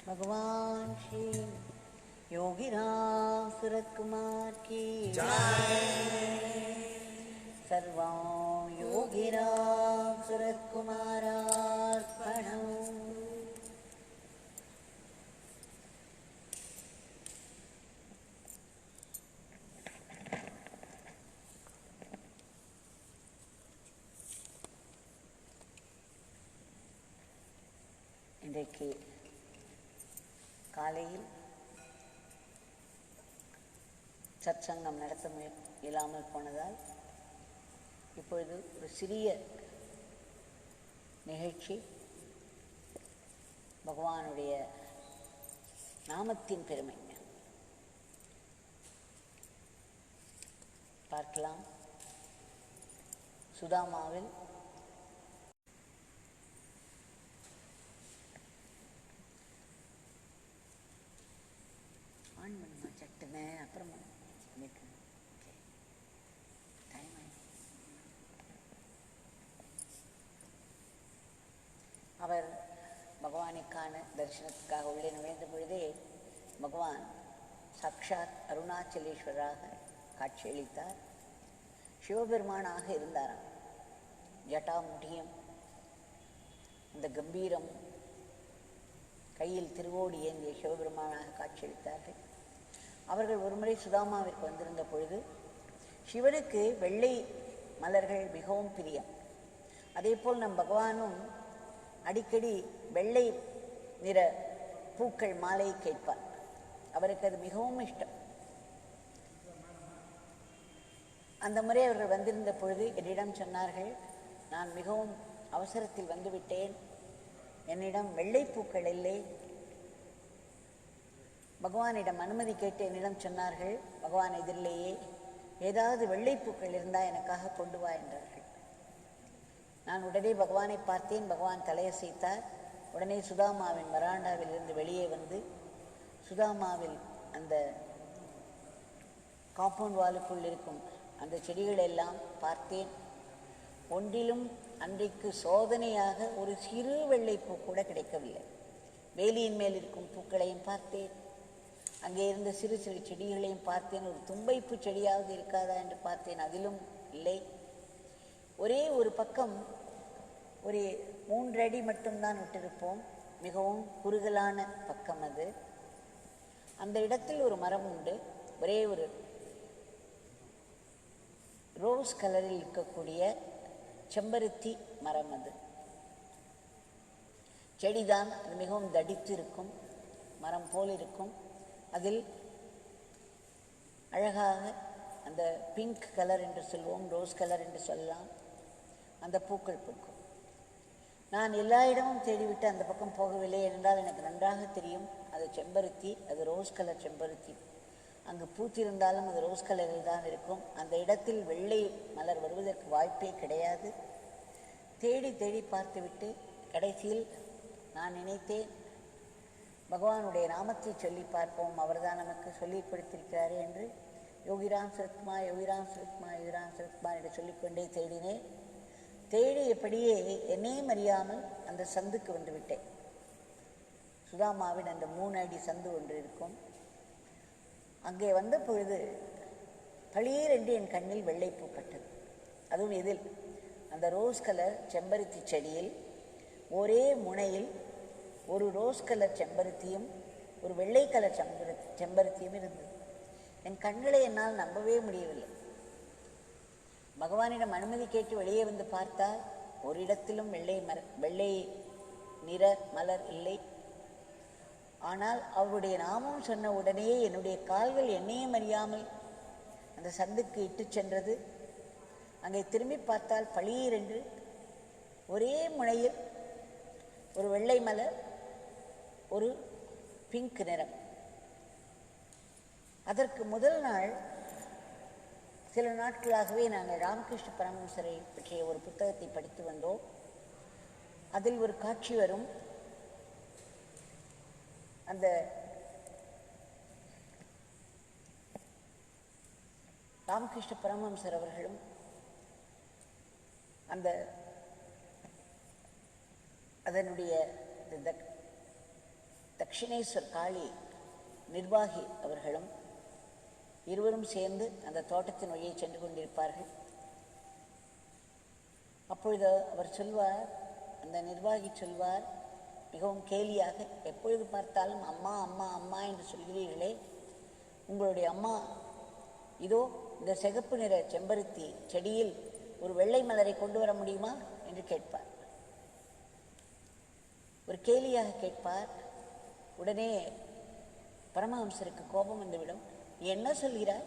भगवान श्री योगीराम सूरत कुमार की जय। सर्वं योगीराम सूरत कुमारार्पणम्। இன்றைக்கு காலையில் சத்சங்கம் நடத்த இயலாமல் போனதால் இப்பொழுது ஒரு சிறிய நிகழ்ச்சி பகவானுடைய நாமத்தின் பெருமை பார்க்கலாம். சுதாமாவில் ஆன் பண்ணுமா சட்டுன்னு அப்புறம் டைம் ஆயிடும். அவர் பகவானுக்கான தரிசனத்துக்காக உள்ளே நுழைந்த பொழுதே பகவான் சாக்ஷாத் அருணாச்சலேஸ்வராக காட்சியளித்தார். சிவபெருமானாக இருந்தாராம். ஜட்டாமுடியும் அந்த கம்பீரம், கையில் திருவோடி ஏந்திய சிவபெருமானாக காட்சியளித்தார்கள். அவர்கள் ஒருமுறை சுதாமாவிற்கு வந்திருந்த பொழுது சிவனுக்கு வெள்ளை மலர்கள் மிகவும் பிரியம். அதே போல் நம் பகவானும் அடிக்கடி வெள்ளை நிற பூக்கள் மாலை கேட்பார். அவருக்கு அது மிகவும் இஷ்டம். அந்த முறை அவர்கள் வந்திருந்த பொழுது என்னிடம் சொன்னார்கள், நான் மிகவும் அவசரத்தில் வந்துவிட்டேன், என்னிடம் வெள்ளைப்பூக்கள் இல்லை. பகவானிடம் அனுமதி கேட்டு என்னிடம் சொன்னார்கள், பகவான் எதிரிலேயே ஏதாவது வெள்ளைப்பூக்கள் இருந்தால் எனக்காக கொண்டு வா என்றார்கள். நான் உடனே பகவானை பார்த்தேன். பகவான் தலையசைத்தார். உடனே சுதாமாவின் வராண்டாவில் இருந்து வெளியே வந்து சுதாமாவில் அந்த காம்பவுண்ட் வாலுக்குள் இருக்கும் அந்த செடிகளெல்லாம் பார்த்தேன். ஒன்றிலும் அன்றைக்கு சோதனையாக ஒரு சிறு வெள்ளைப்பூ கூட கிடைக்கவில்லை. வேலியின் மேல் இருக்கும் பூக்களையும் பார்த்தேன், அங்கே இருந்த சிறு சிறு செடிகளையும் பார்த்தேன். ஒரு தும்பைப்பூ செடியாவது இருக்காதா என்று பார்த்தேன், அதிலும் இல்லை. ஒரே ஒரு பக்கம் ஒரு 3 அடி மட்டும்தான் விட்டிருப்போம். மிகவும் குறுகலான பக்கம் அது. அந்த இடத்தில் ஒரு மரம் உண்டு. ஒரே ஒரு ரோஸ் கலரில் இருக்கக்கூடிய செம்பருத்தி மரம். அது செடிதான். அது மிகவும் தடித்து இருக்கும், மரம் போல் இருக்கும். அதில் அழகாக அந்த பிங்க் கலர் என்று சொல்வோம், ரோஸ் கலர் என்று சொல்லலாம், அந்த பூக்கள் பூக்கும். நான் எல்லா இடமும் தேடிவிட்டு அந்த பக்கம் போகவில்லை. என்றால் எனக்கு நன்றாக தெரியும் அது செம்பருத்தி, அது ரோஸ் கலர் செம்பருத்தி. அங்கு பூத்திருந்தாலும் அது ரோஸ் கலரில் தான் இருக்கும். அந்த இடத்தில் வெள்ளை மலர் வருவதற்கு வாய்ப்பே கிடையாது. தேடி தேடி பார்த்துவிட்டு கடைசியில் நான் நினைத்தேன், பகவானுடைய நாமத்தை சொல்லி பார்ப்போம், அவர்தான் நமக்கு சொல்லி கொடுத்திருக்கிறாரே என்று யோகிராம் சரத்குமார், யோகிராம் சரத்குமார், யோகிராம் சரத்குமார் என்று சொல்லிக்கொண்டே தேடினேன். தேடியபடியே என்னையும் அறியாமல் அந்த சந்துக்கு வந்து விட்டேன். சுதாமாவின் அந்த 3 அடி சந்து ஒன்று இருக்கும். அங்கே வந்த பொழுது பளீர் என்று என் கண்ணில் வெள்ளைப்பூ பட்டது. அதுவும் எதில்? அந்த ரோஸ் கலர் செம்பருத்தி செடியில் ஒரே முனையில் ஒரு ரோஸ் கலர் செம்பருத்தியும் ஒரு வெள்ளை கலர் செம்பருத்தியும் இருந்தது. என் கண்களை என்னால் நம்பவே முடியவில்லை. பகவானிடம் அனுமதி கேட்டு வெளியே வந்து பார்த்தால் ஒரு இடத்திலும் வெள்ளை நிற மலர் இல்லை. ஆனால் அவருடைய நாமம் சொன்ன உடனேயே என்னுடைய கால்கள் என்னையும் அறியாமல் அந்த சந்துக்கு இட்டு சென்றது. அங்கே திரும்பி பார்த்தால் பளீர் என்று ஒரே முனையில் ஒரு வெள்ளை மலர், ஒரு பிங்க் நிறம். அதற்கு முதல் நாள் சில நாட்களாகவே நாங்கள் ராமகிருஷ்ண பரமஹம்சரை பற்றிய ஒரு புத்தகத்தை படித்து வந்தோம். அதில் ஒரு காட்சி வரும். அந்த ராமகிருஷ்ண பரமஹம்சர் அவர்களும் அந்த அதனுடைய தக்ஷிணேஸ்வர் காளி நிர்வாகி அவர்களும் இருவரும் சேர்ந்து அந்த தோட்டத்தின் வழியே சென்று கொண்டிருப்பார்கள். அப்பொழுது அவர் சொல்வார், அந்த நிர்வாகி சொல்வார் மிகவும் கேலியாக, எப்பொழுது பார்த்தாலும் அம்மா அம்மா அம்மா என்று சொல்கிறீர்களே, உங்களுடைய அம்மா இதோ இந்த சிகப்பு நிற செம்பருத்தி செடியில் ஒரு வெள்ளை மலரை கொண்டு வர முடியுமா என்று கேட்பார். ஒரு கேலியாக கேட்பார். உடனே பரமஹம்சருக்கு கோபம் வந்துவிடும். நீ என்ன சொல்கிறாய்?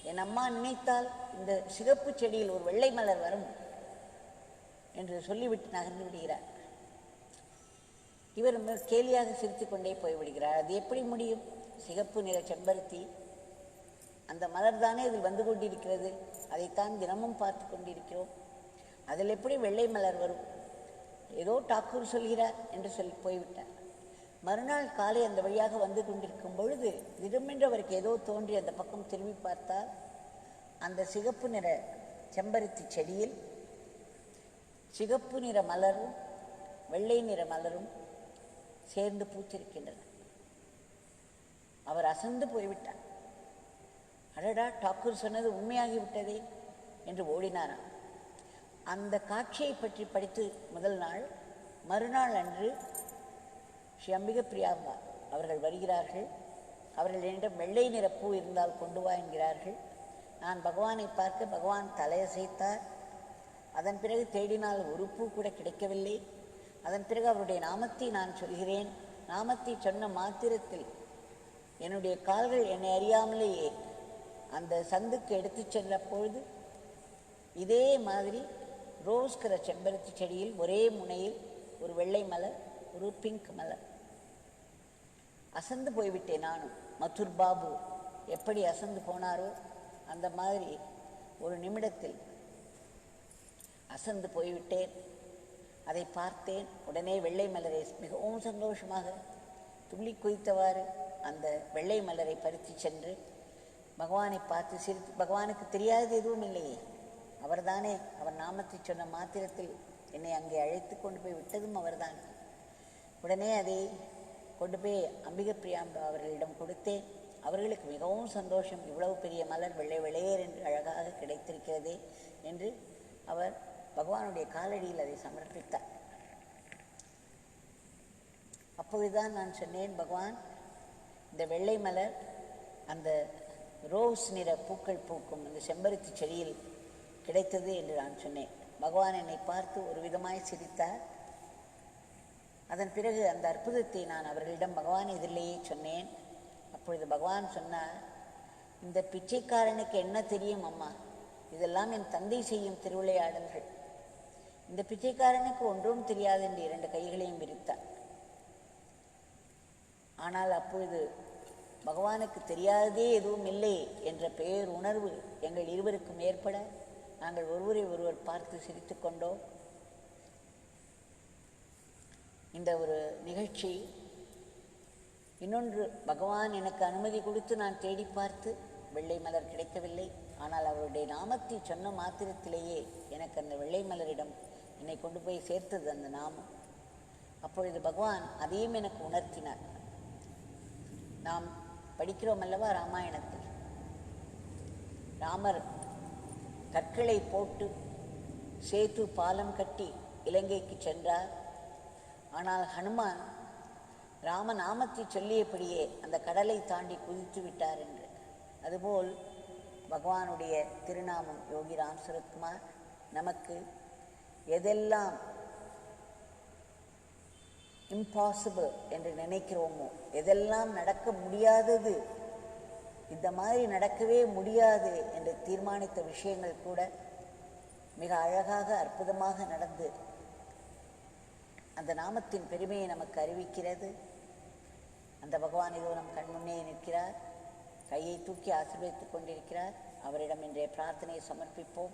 என் அம்மா நினைத்தால் இந்த சிகப்பு செடியில் ஒரு வெள்ளை மலர் வரும் என்று சொல்லிவிட்டு நகர்ந்து விடுகிறார். இவர் கேலியாக சிரித்து கொண்டே போய்விடுகிறார். அது எப்படி முடியும்? சிகப்பு நிற செம்பருத்தி, அந்த மலர் தானே அதில் வந்து கொண்டிருக்கிறது, அதைத்தான் தினமும் பார்த்து கொண்டிருக்கிறோம். அதில் எப்படி வெள்ளை மலர் வரும்? ஏதோ டாக்கூர் சொல்கிறார் என்று சொல்லி போய்விட்டார். மறுநாள் காலை அந்த வழியாக வந்து கொண்டிருக்கும் பொழுது திடமென்று அவருக்கு ஏதோ தோன்றி அந்த பக்கம் திரும்பி பார்த்தால் அந்த சிகப்பு நிற செம்பருத்தி செடியில் சிகப்பு நிற மலரும் வெள்ளை நிற மலரும் சேர்ந்து பூத்திருக்கின்றன. அவர் அசந்து போய்விட்டார். அடடா, டாக்கூர் சொன்னது உண்மையாகிவிட்டதே என்று ஓடினாராம். அந்த காட்சியை பற்றி படித்து முதல் நாள், மறுநாள் அன்று ஸ்ரீ அம்பிகை பிரியாம்பா அவர்கள் வருகிறார்கள். அவர்கள் என்னிடம் வெள்ளை நிற பூ இருந்தால் கொண்டு வா என்கிறார்கள். நான் பகவானை பார்க்க பகவான் தலையசைத்தார். அதன் பிறகு தேடினால் ஒரு பூ கூட கிடைக்கவில்லை. அதன் பிறகு அவருடைய நாமத்தை நான் சொல்கிறேன். நாமத்தை சொன்ன மாத்திரத்தில் என்னுடைய கால்கள் என்னை அறியாமலேயே அந்த சந்துக்கு எடுத்து சென்ற பொழுது இதே மாதிரி ரோஸ் கலர் செம்பருத்தி செடியில் ஒரே முனையில் ஒரு வெள்ளை மலர், ஒரு பிங்க் மலர். அசந்து போய்விட்டேன் நானும். மதுர் பாபு எப்படி அசந்து போனாரோ அந்த மாதிரி ஒரு நிமிடத்தில் அசந்து போய்விட்டேன். அதை பார்த்தேன். உடனே வெள்ளை மலரை மிகவும் சந்தோஷமாக துள்ளி குதித்தவாறு அந்த வெள்ளை மலரை பறித்து சென்று பகவானை பார்த்து சிரித்து, பகவானுக்கு தெரியாதது எதுவும் இல்லையே, அவர்தானே, அவர் நாமத்தை சொன்ன மாத்திரத்தில் என்னை அங்கே அழைத்து கொண்டு போய் விட்டதும் அவர்தான். உடனே அதை கொண்டு போய் அம்பிகை பிரியாம்பா அவர்களிடம் கொடுத்தேன். அவர்களுக்கு மிகவும் சந்தோஷம். இவ்வளவு பெரிய மலர் வெள்ளை வெளையர் என்று அழகாக கிடைத்திருக்கிறதே என்று அவர் பகவானுடைய காலடியில் அதை சமர்ப்பித்தார். அப்பொழுதுதான் நான் சொன்னேன், பகவான், இந்த வெள்ளை மலர் அந்த ரோஸ் நிற பூக்கள் பூக்கும் அந்த செம்பருத்தி செடியில் கிடைத்தது என்று நான் சொன்னேன். பகவான் என்னை பார்த்து ஒரு விதமாய் சிரித்தார். அதன் பிறகு அந்த அற்புதத்தை நான் அவர்களிடம் பகவான் எதிரிலேயே சொன்னேன். அப்பொழுது பகவான் சொன்னார், இந்த பிச்சைக்காரனுக்கு என்ன தெரியும் அம்மா, இதெல்லாம் என் தந்தை செய்யும் திருவிளையாடல்கள். இந்த பிச்சைக்காரனுக்கு ஒன்றும் தெரியாது என்று 2 கைகளையும் விரித்தார். ஆனால் அப்பொழுது பகவானுக்கு தெரியாததே எதுவும் இல்லை என்ற பெயர் உணர்வு எங்கள் இருவருக்கும் ஏற்பட நாங்கள் ஒருவரை ஒருவர் பார்த்து சிரித்து கொண்டோம். இந்த ஒரு நிகழ்ச்சி. இன்னொன்று, பகவான் எனக்கு அனுமதி கொடுத்து நான் தேடி பார்த்து வெள்ளை மலர் கிடைக்கவில்லை. ஆனால் அவருடைய நாமத்தை சொன்ன மாத்திரத்திலேயே எனக்கு அந்த வெள்ளை மலரிடம் என்னை கொண்டு போய் சேர்த்தது அந்த நாமம். அப்பொழுது பகவான் அதையும் எனக்கு உணர்த்தினார். நாம் படிக்கிறோம் அல்லவா ராமாயணத்தில், ராமர் கற்களை போட்டு சேது பாலம் கட்டி இலங்கைக்கு சென்றார். ஆனால் ஹனுமான் ராமநாமத்தை சொல்லியபடியே அந்த கடலை தாண்டி குதித்து விட்டார் என்று. அதுபோல் பகவானுடைய திருநாமம் யோகி ராம் சுரத்குமார் நமக்கு எதெல்லாம் இம்பாசிபிள் என்று நினைக்கிறோமோ, எதெல்லாம் நடக்க முடியாதது, இந்த மாதிரி நடக்கவே முடியாது என்று தீர்மானித்த விஷயங்கள் கூட மிக அழகாக அற்புதமாக நடந்து அந்த நாமத்தின் பெருமையை நமக்கு அறிவிக்கிறது. அந்த பகவான் இதோ நம் கண்முன்னே நிற்கிறார், கையை தூக்கி ஆசீர்வதித்துக் கொண்டிருக்கிறார். அவரிடம் இன்றைய பிரார்த்தனையை சமர்ப்பிப்போம்.